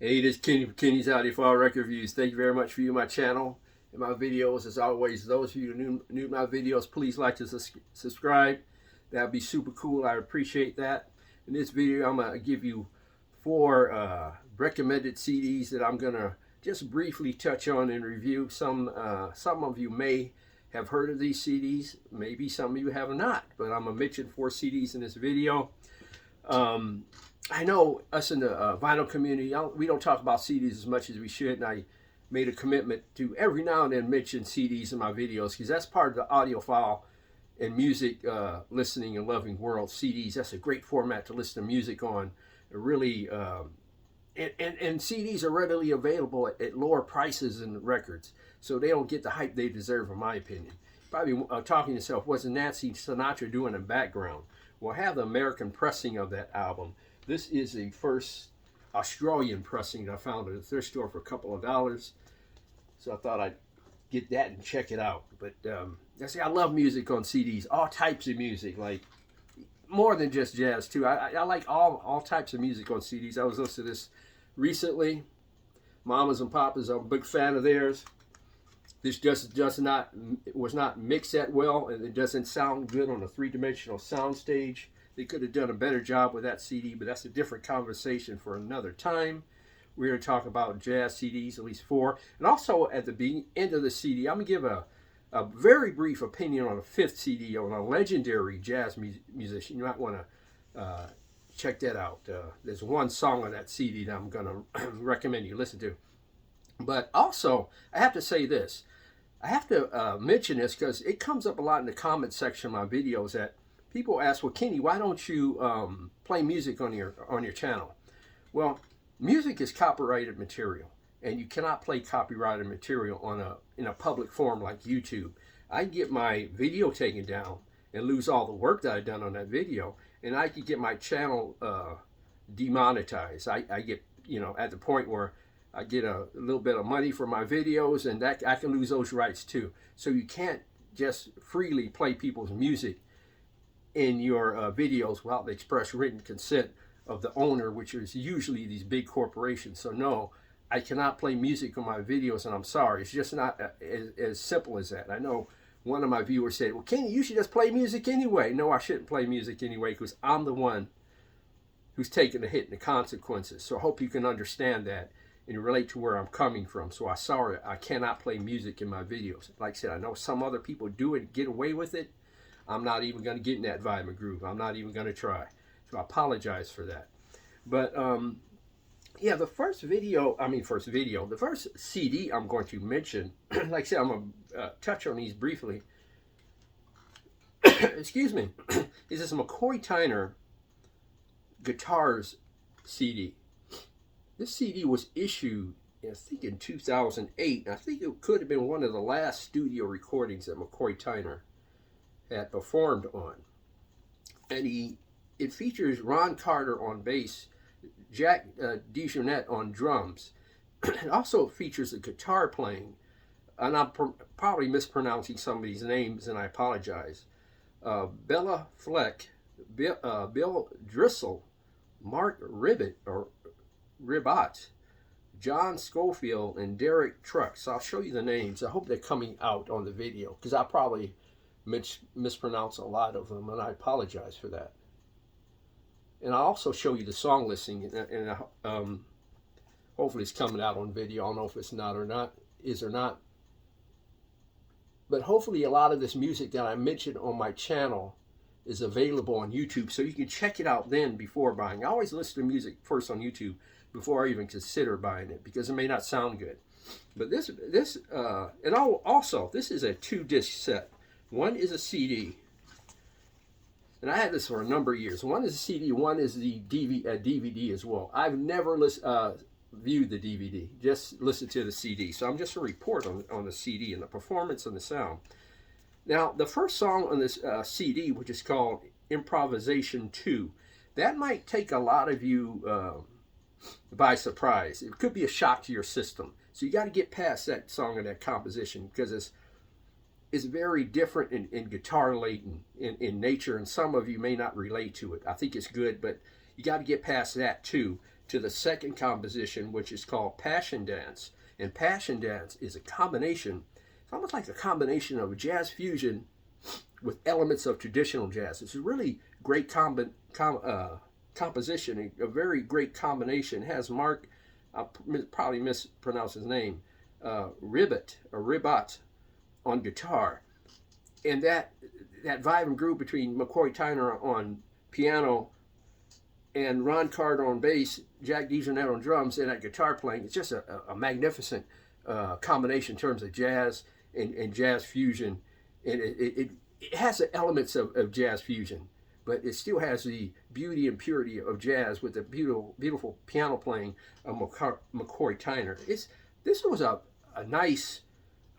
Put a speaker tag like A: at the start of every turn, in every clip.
A: Hey, this is Kenny from Kenny's Audio File Record Reviews. Thank you very much for viewing my channel and my videos. As always, those of you who are new to my videos, please like to subscribe. That would be super cool. I appreciate that. In this video, I'm going to give you 4 recommended CDs that I'm going to just briefly touch on and review. Some of you may have heard of these CDs. Maybe some of you have not. But I'm going to mention 4 CDs in this video. I know us in the vinyl community, we don't talk about CDs as much as we should, and I made a commitment to every now and then mention CDs in my videos because that's part of the audiophile and music listening and loving world. CDs, that's a great format to listen to music on. Really, and CDs are readily available at lower prices than records, so they don't get the hype they deserve, in my opinion. Probably talking to yourself, what's Nancy Sinatra doing in the background? Well, I have the American pressing of that album. This is the first Australian pressing that I found at a thrift store for a couple of dollars. So I thought I'd get that and check it out. But I love music on CDs, all types of music, like more than just jazz too. I like all types of music on CDs. I was listening to this recently. Mamas and Papas, I'm a big fan of theirs. This was not mixed that well, and it doesn't sound good on a 3-dimensional sound stage. They could have done a better job with that CD, but that's a different conversation for another time. We're going to talk about jazz CDs, at least 4. And also at the end of the CD, I'm going to give a very brief opinion on a 5th CD on a legendary jazz musician. You might want to check that out. There's one song on that CD that I'm going to recommend you listen to. But also, I have to say this. I have to mention this because it comes up a lot in the comment section of my videos that people ask, well, Kenny, why don't you play music on your channel? Well, music is copyrighted material, and you cannot play copyrighted material in a public forum like YouTube. I get my video taken down and lose all the work that I've done on that video, and I could get my channel demonetized. I get, at the point where I get a little bit of money for my videos, and that I can lose those rights too. So you can't just freely play people's music in your videos without the express written consent of the owner, which is usually these big corporations. So no, I cannot play music on my videos, and I'm sorry. It's just not as simple as that. I know one of my viewers said, well, Kenny, you should just play music anyway. No, I shouldn't play music anyway because I'm the one who's taking the hit and the consequences. So I hope you can understand that and relate to where I'm coming from. So I'm sorry, I cannot play music in my videos. Like I said, I know some other people do it and get away with it. I'm not even going to get in that vibe and groove. I'm not even going to try. So I apologize for that. But yeah, the first CD I'm going to mention, like I said, I'm going to touch on these briefly. Excuse me. Is this McCoy Tyner Guitars CD. This CD was issued, I think, in 2008. I think it could have been one of the last studio recordings that McCoy Tyner had performed on. And it features Ron Carter on bass, Jack DeJohnette on drums. It also features a guitar playing, and I'm probably mispronouncing some of these names, and I apologize. Bella Fleck, Bill Drissel, Mark Ribot, John Schofield, and Derek Trucks. I'll show you the names. I hope they're coming out on the video because I probably mispronounce a lot of them, and I apologize for that. And I'll also show you the song listing, and hopefully it's coming out on video. I don't know if it's not or not, but hopefully a lot of this music that I mentioned on my channel is available on YouTube, so you can check it out then before buying. I always listen to music first on YouTube before I even consider buying it because it may not sound good. But this is a 2-disc set. One is a CD, and I had this for a number of years. One is a CD, one is the DVD as well. I've never viewed the DVD, just listened to the CD. So I'm just a report on the CD and the performance and the sound. Now, the first song on this CD, which is called Improvisation 2, that might take a lot of you by surprise. It could be a shock to your system. So you got to get past that song and that composition because it's very different in guitar laden in nature, and some of you may not relate to it. I think it's good, but you got to get past that too. to the second composition, which is called Passion Dance. And Passion Dance is a combination, it's almost like a combination of jazz fusion with elements of traditional jazz. It's a really great composition, a very great combination. It has Mark, I'll probably mispronounce his name, Ribot on guitar. And that vibe and groove between McCoy Tyner on piano and Ron Carter on bass, Jack DeJohnette on drums, and that guitar playing, it's just a magnificent combination in terms of jazz and jazz fusion. And it has the elements of jazz fusion, but it still has the beauty and purity of jazz with the beautiful piano playing of McCoy Tyner. This was a nice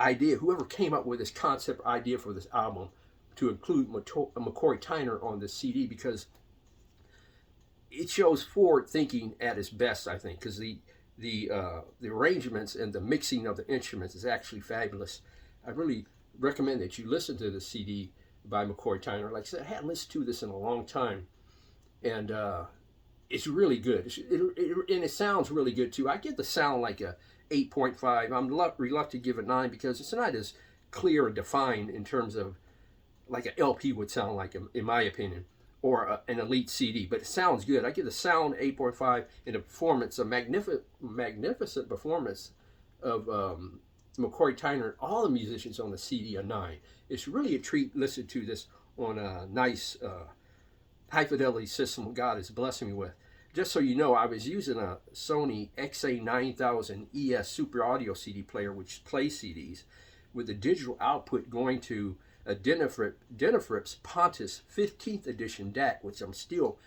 A: idea. Whoever came up with this concept idea for this album to include McCoy Tyner on the CD, because it shows forward thinking at its best, I think, because the arrangements and the mixing of the instruments is actually fabulous. I really recommend that you listen to the CD by McCoy Tyner. Like I said, I hadn't listened to this in a long time, and it's really good. And it sounds really good too. I give the sound like a 8.5. I'm reluctant to give it 9 because it's not as clear and defined in terms of like an LP would sound like, in my opinion, or an elite CD, but it sounds good. I give the sound 8.5, and the performance, a magnificent performance of McCoy Tyner, all the musicians on the CD, a 9. It's really a treat. Listen to this on a nice high fidelity system God is blessing me with. Just so you know, I was using a Sony SCD-XA9000ES Super Audio CD player, which plays CDs, with the digital output going to a Denafrips Pontus 15th edition DAC, which I'm still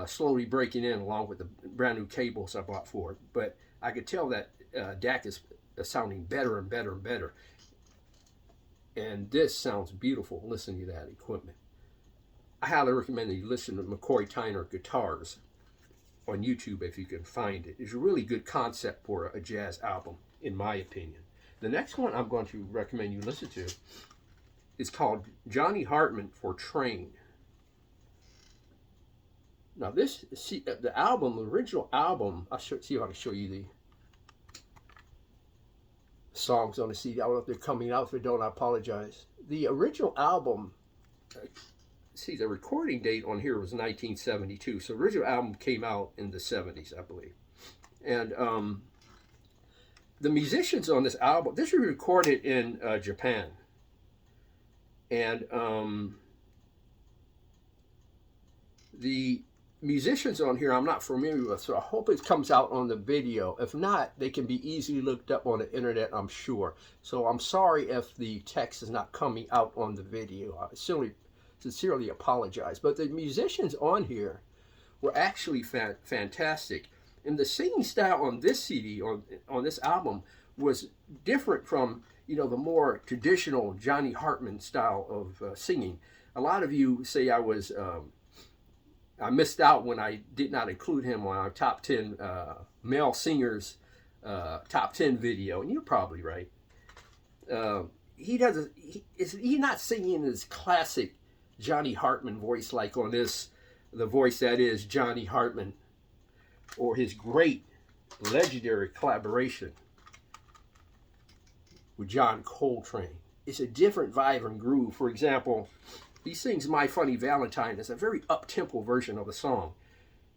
A: slowly breaking in along with the brand new cables I bought for it. But I could tell that DAC is sounding better and better and better. And this sounds beautiful listening to that equipment. I highly recommend that you listen to McCoy Tyner guitars on YouTube if you can find it. It's a really good concept for a jazz album, in my opinion. The next one I'm going to recommend you listen to is called Johnny Hartman for Trane. Now this, see, the album, the original album, I'll see if I can show you the songs on the CD. I don't know if they're coming out. If they don't, I apologize. The original album, see, the recording date on here was 1972. So the original album came out in the 70s, I believe. And the musicians on this album, this was recorded in Japan. And the musicians on here I'm not familiar with, so I hope it comes out on the video. If not, they can be easily looked up on the internet, I'm sure. So I'm sorry if the text is not coming out on the video. I sincerely apologize. But the musicians on here were actually fantastic. And the singing style on this CD, on this album, was different from, you know, the more traditional Johnny Hartman style of singing. A lot of you say I missed out when I did not include him on our top 10 male singers top 10 video, and you're probably right. He's not singing his classic Johnny Hartman voice like on this, the voice that is Johnny Hartman, or his great legendary collaboration with John Coltrane. It's a different vibe and groove. For example, he sings My Funny Valentine. It's a very up-tempo version of the song.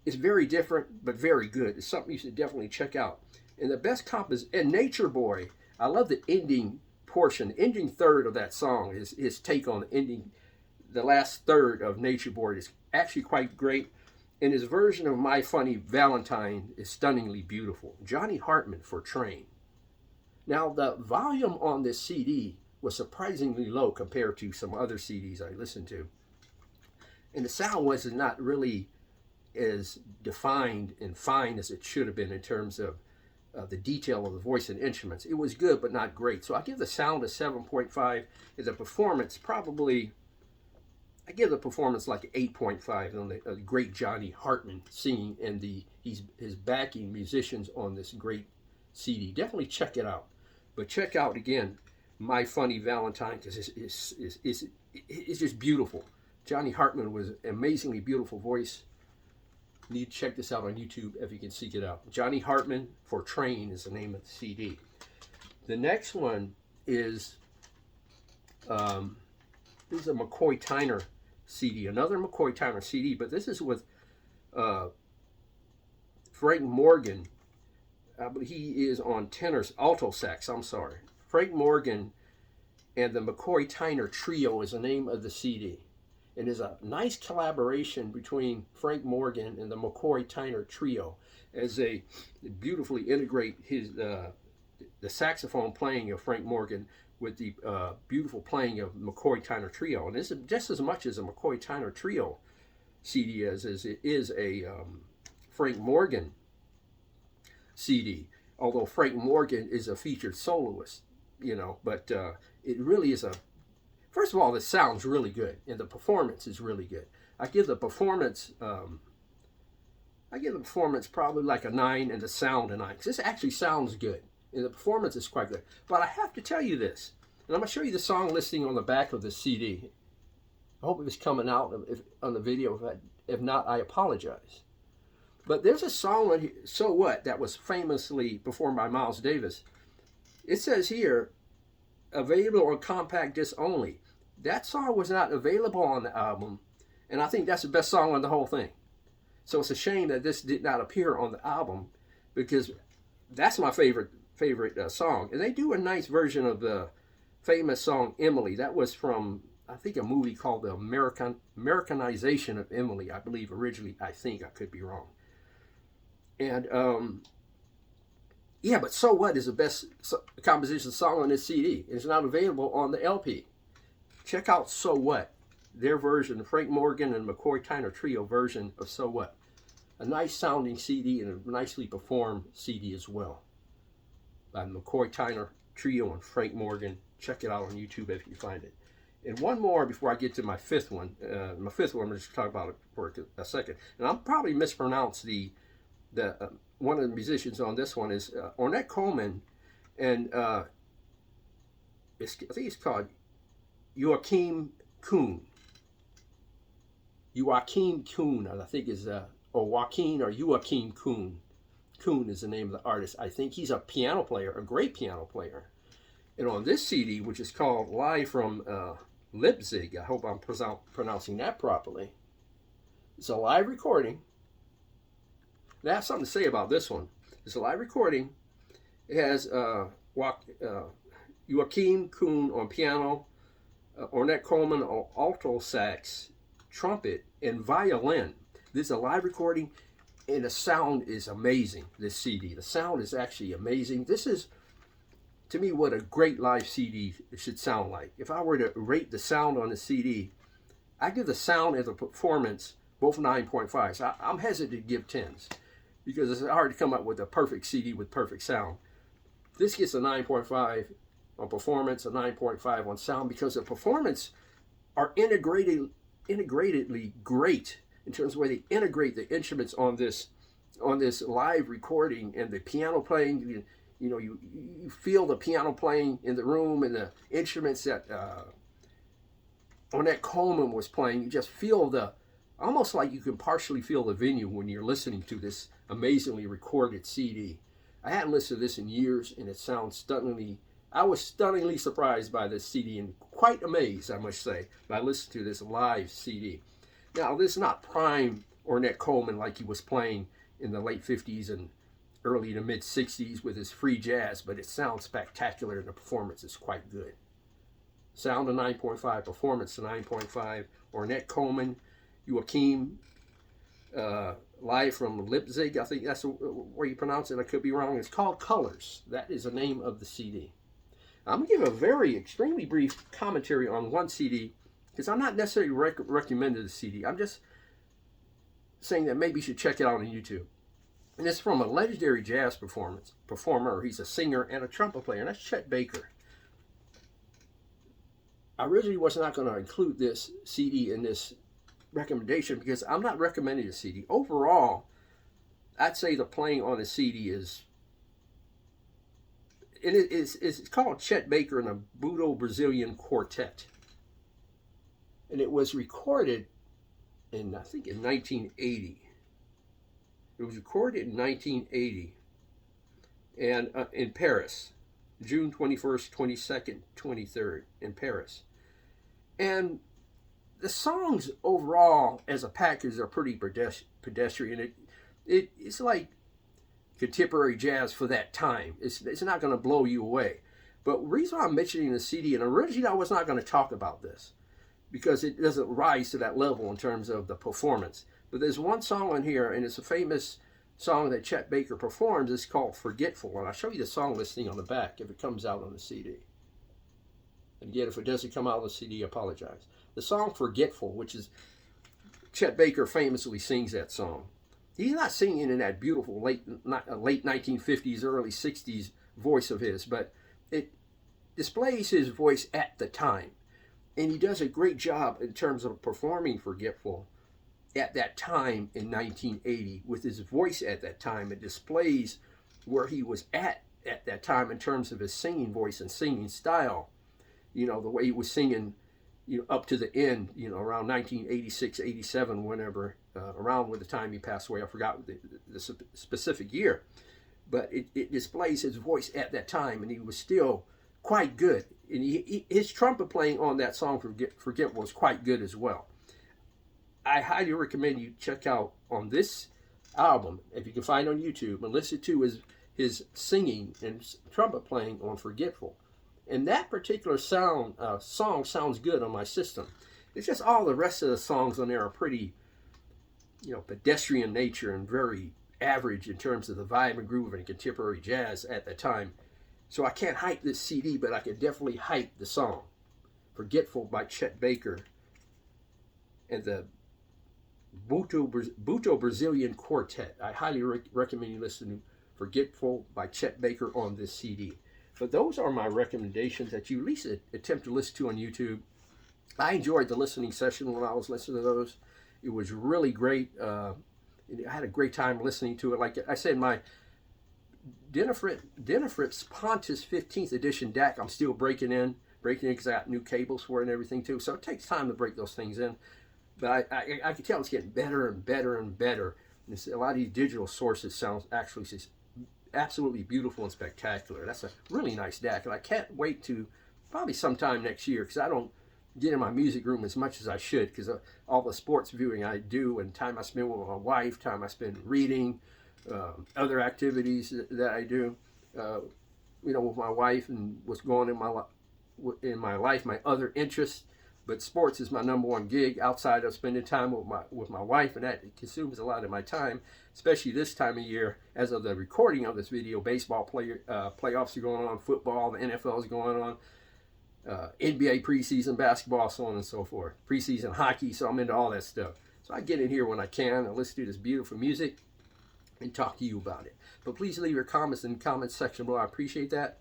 A: It's very different, but very good. It's something you should definitely check out. And the best and Nature Boy, I love the ending portion, the ending third of that song. His take on the ending, the last third of Nature Boy is actually quite great. And his version of My Funny Valentine is stunningly beautiful. Johnny Hartman for Trane. Now, the volume on this CD was surprisingly low compared to some other CDs I listened to. And the sound was not really as defined and fine as it should have been in terms of the detail of the voice and instruments. It was good, but not great. So I give the sound a 7.5. As a performance, probably, I give the performance like an 8.5 on the great Johnny Hartman singing and his backing musicians on this great CD. Definitely check it out. But check out, again, My Funny Valentine, because it's just beautiful. Johnny Hartman was an amazingly beautiful voice. You need to check this out on YouTube if you can seek it out. Johnny Hartman for Trane is the name of the CD. The next one is this is a McCoy Tyner CD, another McCoy Tyner CD, but this is with Frank Morgan. He is on tenors, alto sax, I'm sorry. Frank Morgan and the McCoy Tyner Trio is the name of the CD. It is a nice collaboration between Frank Morgan and the McCoy Tyner Trio as they beautifully integrate his the saxophone playing of Frank Morgan with the beautiful playing of McCoy Tyner Trio. And this is just as much as a McCoy Tyner Trio CD as it is a Frank Morgan CD. Although Frank Morgan is a featured soloist, you know, but it really is a, first of all, the sound's really good and the performance is really good. I give the performance probably like a 9 and the sound a 9. 'Cause this actually sounds good and the performance is quite good. But I have to tell you this, and I'm going to show you the song listing on the back of the CD. I hope it was coming out on the video. If not, I apologize. But there's a song on here, So What, that was famously performed by Miles Davis. It says here, available on compact disc only. That song was not available on the album, and I think that's the best song on the whole thing. So it's a shame that this did not appear on the album, because that's my favorite song. And they do a nice version of the famous song Emily. That was from, I think, a movie called The Americanization of Emily, I believe originally. I think, I could be wrong. And yeah, but So What is the best composition song on this CD. It's not available on the LP. Check out So What, their version, the Frank Morgan and McCoy Tyner Trio version of So What. A nice sounding CD and a nicely performed CD as well, by McCoy Tyner Trio and Frank Morgan. Check it out on YouTube if you find it. And one more before I get to my fifth one. My fifth one, I'm just talk about it for a second. And I'll probably mispronounce one of the musicians on this one is Ornette Coleman, and I think it's called Joachim Kuhn. Joachim Kuhn, I think is or Joaquin or Joachim Kuhn. Kuhn is the name of the artist. I think he's a piano player, a great piano player. And on this CD, which is called Live from Leipzig, I hope I'm pronouncing that properly. It's a live recording. I have something to say about this one. It's a live recording. It has Joachim Kuhn on piano, Ornette Coleman on alto sax, trumpet, and violin. This is a live recording, and the sound is amazing, this CD. The sound is actually amazing. This is, to me, what a great live CD should sound like. If I were to rate the sound on the CD, I give the sound and the performance both 9.5s. I'm hesitant to give 10s. Because it's hard to come up with a perfect CD with perfect sound. This gets a 9.5 on performance, a 9.5 on sound, because the performance are integratedly great in terms of the way they integrate the instruments on this live recording, and the piano playing. You know, you feel the piano playing in the room, and the instruments that Ornette Coleman was playing. You just feel almost like you can partially feel the venue when you're listening to this amazingly recorded CD. I hadn't listened to this in years, and it sounds stunningly. I was stunningly surprised by this CD and quite amazed, I must say, by listening to this live CD. Now, this is not prime Ornette Coleman like he was playing in the late 50s and early to mid 60s with his free jazz, but it sounds spectacular and the performance is quite good. Sound a 9.5, performance a 9.5. Ornette Coleman, Joachim, live from Leipzig, I think that's where you pronounce it. I could be wrong. It's called Colors. That is the name of the CD. I'm going to give a very extremely brief commentary on one CD, because I'm not necessarily recommending the CD. I'm just saying that maybe you should check it out on YouTube. And it's from a legendary jazz performer. He's a singer and a trumpet player, and that's Chet Baker. I originally was not going to include this CD in this recommendation because I'm not recommending the CD. Overall, I'd say the playing on the CD is, it's called Chet Baker and a Budo-Brazilian Quartet. And it was recorded in, I think, in 1980. It was recorded in 1980 and in Paris, June 21st, 22nd, 23rd in Paris. And the songs overall as a package are pretty pedestrian. It's like contemporary jazz for that time. It's not going to blow you away. But the reason why I'm mentioning the CD, and originally I was not going to talk about this because it doesn't rise to that level in terms of the performance. But there's one song on here, and it's a famous song that Chet Baker performs. It's called Forgetful, and I'll show you the song listing on the back if it comes out on the CD. And again, if it doesn't come out on the CD, I apologize. The song Forgetful, which is, Chet Baker famously sings that song. He's not singing in that beautiful late 1950s, early 60s voice of his, but it displays his voice at the time. And he does a great job in terms of performing Forgetful at that time in 1980 with his voice at that time. It displays where he was at that time in terms of his singing voice and singing style. You know, the way he was singing, you know, up to the end, you know, around 1986, 87, whenever, around with the time he passed away. I forgot the specific year. But it displays his voice at that time, and he was still quite good. And his trumpet playing on that song, Forget, was quite good as well. I highly recommend you check out on this album, if you can find it on YouTube, and listen to his singing and trumpet playing on Forgetful. And that particular song sounds good on my system. It's just all the rest of the songs on there are pretty, you know, pedestrian nature and very average in terms of the vibe and groove and contemporary jazz at the time. So I can't hype this CD, but I can definitely hype the song Forgetful by Chet Baker and the Buto Brazilian Quartet. I highly recommend you listen to Forgetful by Chet Baker on this CD. But those are my recommendations that you at least attempt to listen to on YouTube. I enjoyed the listening session when I was listening to those. It was really great. I had a great time listening to it. Like I said, my Denafrips Pontus 15th edition DAC, I'm still breaking in because I got new cables for it and everything too. So it takes time to break those things in. But I can tell it's getting better and better and better. And a lot of these digital sources sound actually absolutely beautiful and spectacular. That's a really nice DAC, and I can't wait to probably sometime next year, because I don't get in my music room as much as I should because of all the sports viewing I do and time I spend with my wife, time I spend reading, other activities that I do, you know, with my wife and what's going on in my life, my other interests. But sports is my number one gig outside of spending time with my wife, and that consumes a lot of my time, especially this time of year. As of the recording of this video, baseball playoffs are going on, football, the NFL is going on, NBA preseason basketball, so on and so forth, preseason hockey. So I'm into all that stuff. So I get in here when I can and listen to this beautiful music and talk to you about it. But please leave your comments in the comments section below. I appreciate that.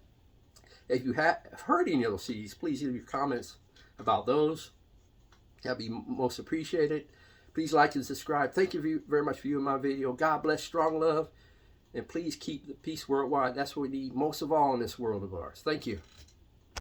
A: If you have heard any of those CDs, please leave your comments about those. That'd be most appreciated. Please like and subscribe. Thank you very much for viewing my video. God bless, strong love, and please keep the peace worldwide. That's what we need most of all in this world of ours. Thank you.